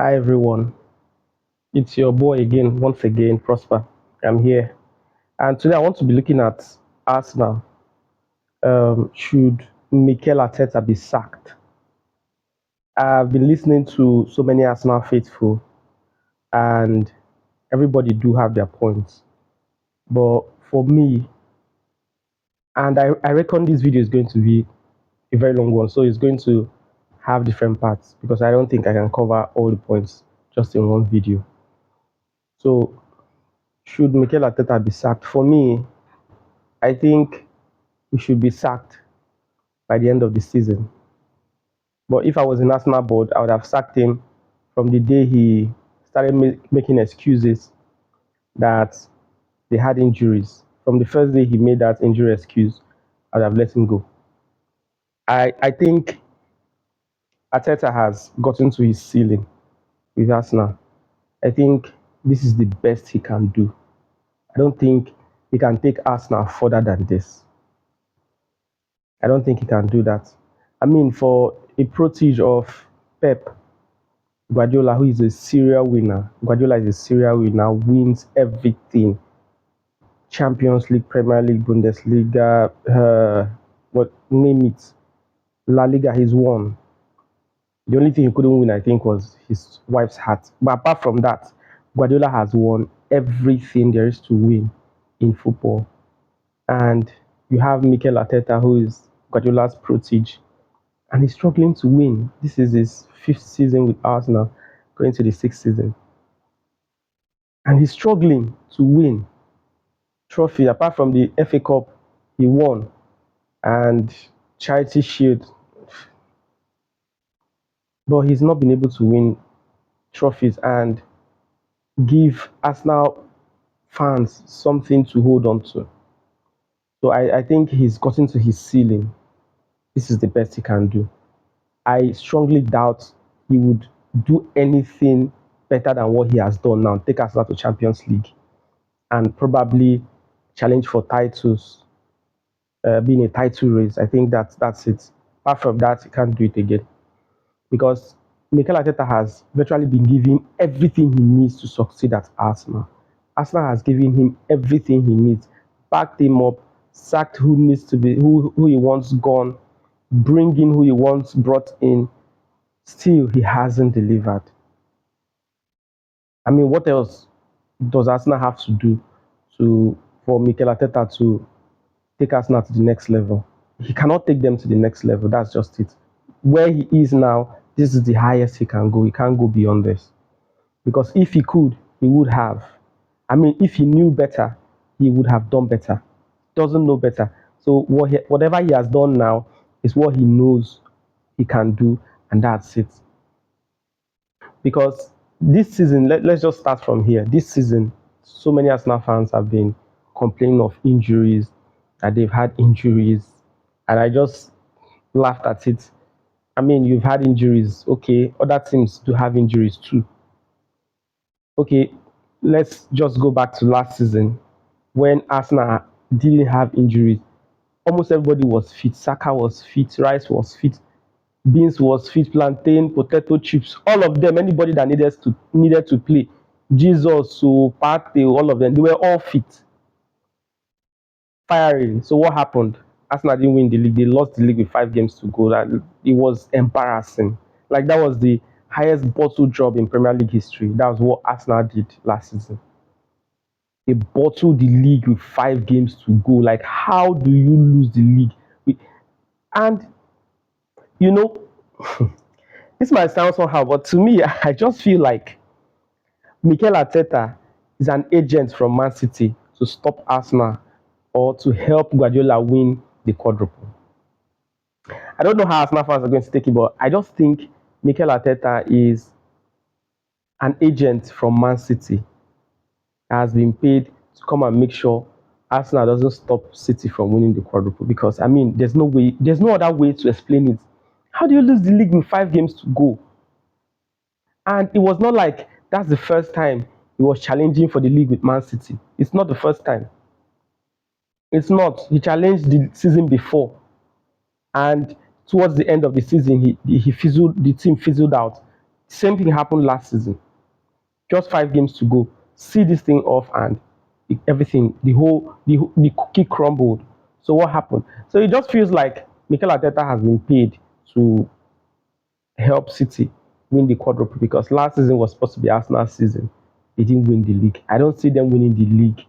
Hi everyone, it's your boy again, once again, Prosper. I'm here, and today I want to be looking at Arsenal. Should Mikel Arteta be sacked? I've been listening to so many Arsenal faithful, and everybody do have their points. But for me, and I reckon this video is going to be a very long one, so it's going to have different parts because I don't think I can cover all the points just in one video. So, should Mikel Arteta be sacked? For me, I think he should be sacked by the end of the season. But if I was in Arsenal board, I would have sacked him from the day he started making excuses that they had injuries. From the first day he made that injury excuse, I would have let him go. I think Arteta has gotten to his ceiling with Arsenal. I think this is the best he can do. I don't think he can take Arsenal further than this. I don't think he can do that. I mean, for a protege of Pep, Guardiola, who is a serial winner, Guardiola is a serial winner, wins everything. Champions League, Premier League, Bundesliga, what name it, La Liga, he's won. The only thing he couldn't win, I think, was his wife's heart. But apart from that, Guardiola has won everything there is to win in football. And you have Mikel Arteta, who is Guardiola's protege, and he's struggling to win. This is his fifth season with Arsenal, going to the sixth season. And he's struggling to win trophy apart from the FA Cup he won and Charity Shield, but he's not been able to win trophies and give Arsenal fans something to hold on to. So I think he's gotten to his ceiling. This is the best he can do. I strongly doubt he would do anything better than what he has done now. Take Arsenal to Champions League and probably challenge for titles, being a title race. I think that's it. Apart from that, he can't do it again because Mikel Arteta has virtually been given everything he needs to succeed at Arsenal. Arsenal has given him everything he needs, backed him up, sacked who needs to be who he wants gone, bring in who he wants brought in. Still, he hasn't delivered. I mean, what else does Arsenal have to do to for Mikel Arteta to take Arsenal to the next level? He cannot take them to the next level. That's just it. Where he is now, this is the highest he can go. He can't go beyond this. Because if he could, he would have. I mean, if he knew better, he would have done better. Doesn't know better. So whatever he has done now is what he knows he can do, and that's it. Because this season, let's just start from here. This season, so many Arsenal fans have been complaining of injuries, that they've had injuries, and I just laughed at it. I mean, you've had injuries, okay. Other teams do have injuries too. Okay, let's just go back to last season when Arsenal didn't have injuries. Almost everybody was fit. Saka was fit, Rice was fit, beans was fit, plantain, potato chips, all of them, anybody that needed to play. Jesus, so Partey, all of them, they were all fit, firing. So what happened? Arsenal didn't win the league. They lost the league with 5 games to go. That it was embarrassing. Like that was the highest bottle job in Premier League history. That was what Arsenal did last season. They bottled the league with 5 games to go. Like, how do you lose the league? And you know, this might sound somehow, but to me, I just feel like Mikel Arteta is an agent from Man City to stop Arsenal or to help Guardiola win the quadruple. I don't know how Arsenal fans are going to take it, but I just think Mikel Arteta is an agent from Man City that has been paid to come and make sure Arsenal doesn't stop City from winning the quadruple. Because I mean, there's no other way to explain it. How do you lose the league with 5 games to go? And it was not like that's the first time he was challenging for the league with Man City. It's not the first time. It's not. He challenged the season before, and towards the end of the season, he fizzled. The team fizzled out. Same thing happened last season. Just 5 games to go. See this thing off, and everything, the cookie crumbled. So what happened? So it just feels like Mikel Arteta has been paid to help City win the quadruple, because last season was supposed to be Arsenal's season. They didn't win the league. I don't see them winning the league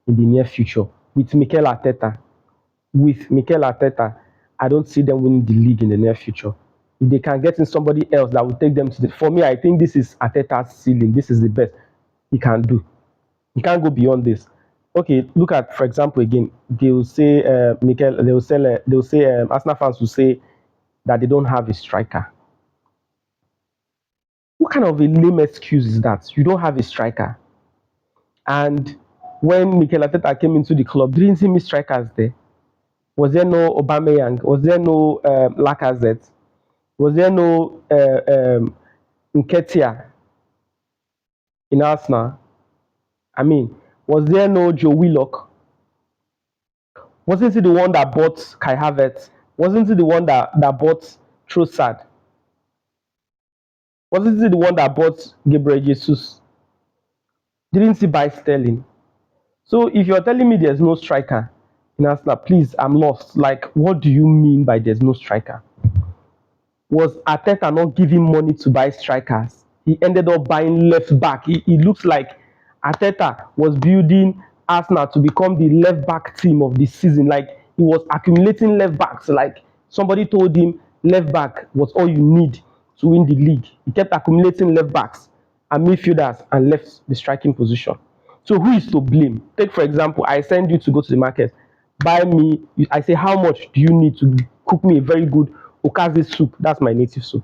in the near future with Mikel Arteta. With Mikel Arteta, I don't see them winning the league in the near future. If they can get in somebody else that will take them to the, for me, I think this is Arteta's ceiling. This is the best he can do. He can't go beyond this. Okay, look at, for example, again, they will say Mikel. They will say Arsenal fans will say that they don't have a striker. What kind of a lame excuse is that? You don't have a striker. And when Mikel Arteta came into the club, didn't see me strikers there? Was there no Aubameyang? Was there no Lacazette? Was there no Nketiah in Arsenal? I mean, was there no Joe Willock? Wasn't he the one that bought Kai Havertz? Wasn't he the one that bought Trossard? Wasn't he the one that bought Gabriel Jesus? Didn't he buy Sterling? So if you're telling me there's no striker in Arsenal, please, I'm lost. Like, what do you mean by there's no striker? Was Arteta not giving money to buy strikers? He ended up buying left back. It looks like Arteta was building Arsenal to become the left back team of the season. Like, he was accumulating left backs. Like, somebody told him left back was all you need to win the league. He kept accumulating left backs and midfielders and left the striking position. So who is to blame? Take for example, I send you to go to the market, buy me. I say, how much do you need to cook me a very good okazi soup? That's my native soup.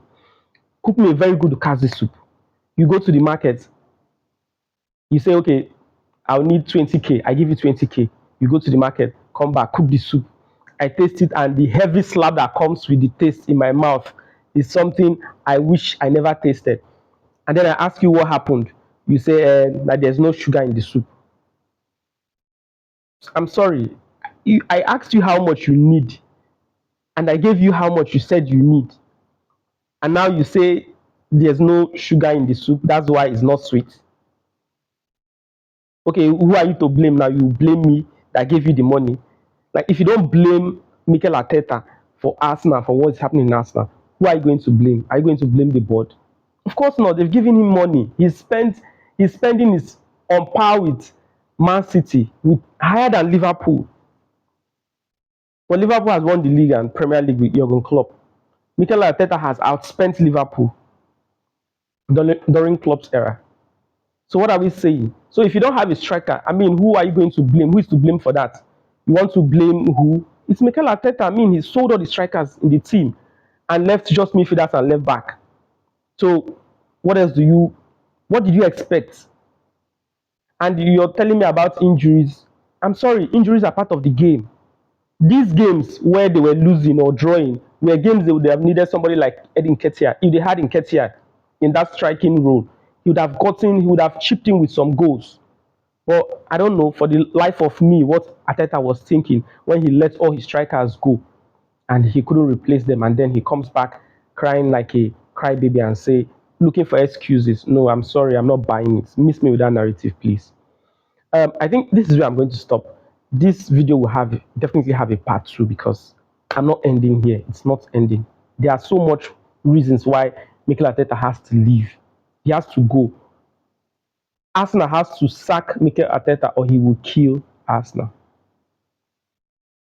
Cook me a very good okazi soup. You go to the market, you say, okay, I'll need 20K. I give you 20K. You go to the market, come back, cook the soup. I taste it, and the heavy slab that comes with the taste in my mouth is something I wish I never tasted. And then I ask you what happened. You say that there's no sugar in the soup. I'm sorry. I asked you how much you need, and I gave you how much you said you need. And now you say there's no sugar in the soup. That's why it's not sweet. Okay, who are you to blame now? You blame me that gave you the money. Like, if you don't blame Mikel Arteta for Arsenal, for what's happening in Arsenal, who are you going to blame? Are you going to blame the board? Of course not. They've given him money. His spending is on par with Man City, with higher than Liverpool. But Liverpool has won the league and Premier League with Jurgen Klopp. Mikel Arteta has outspent Liverpool during Klopp's era. So what are we saying? So if you don't have a striker, I mean, who are you going to blame? Who is to blame for that? You want to blame who? It's Mikel Arteta. I mean, he sold all the strikers in the team and left just midfielders and left back. So what else what did you expect? And you're telling me about injuries. I'm sorry, injuries are part of the game. These games where they were losing or drawing were games they would have needed somebody like Edin Ketia. If they had Ketia in that striking role, he would have chipped in with some goals. But I don't know for the life of me what Ateta was thinking when he let all his strikers go and he couldn't replace them, and then he comes back crying like a crybaby and say, looking for excuses. No, I'm sorry, I'm not buying it. Miss me with that narrative, please. I think this is where I'm going to stop. This video will definitely have a part two, because I'm not ending here. It's not ending. There are so much reasons why Mikel Arteta has to leave. He has to go. Arsenal has to sack Mikel Arteta or he will kill Arsenal.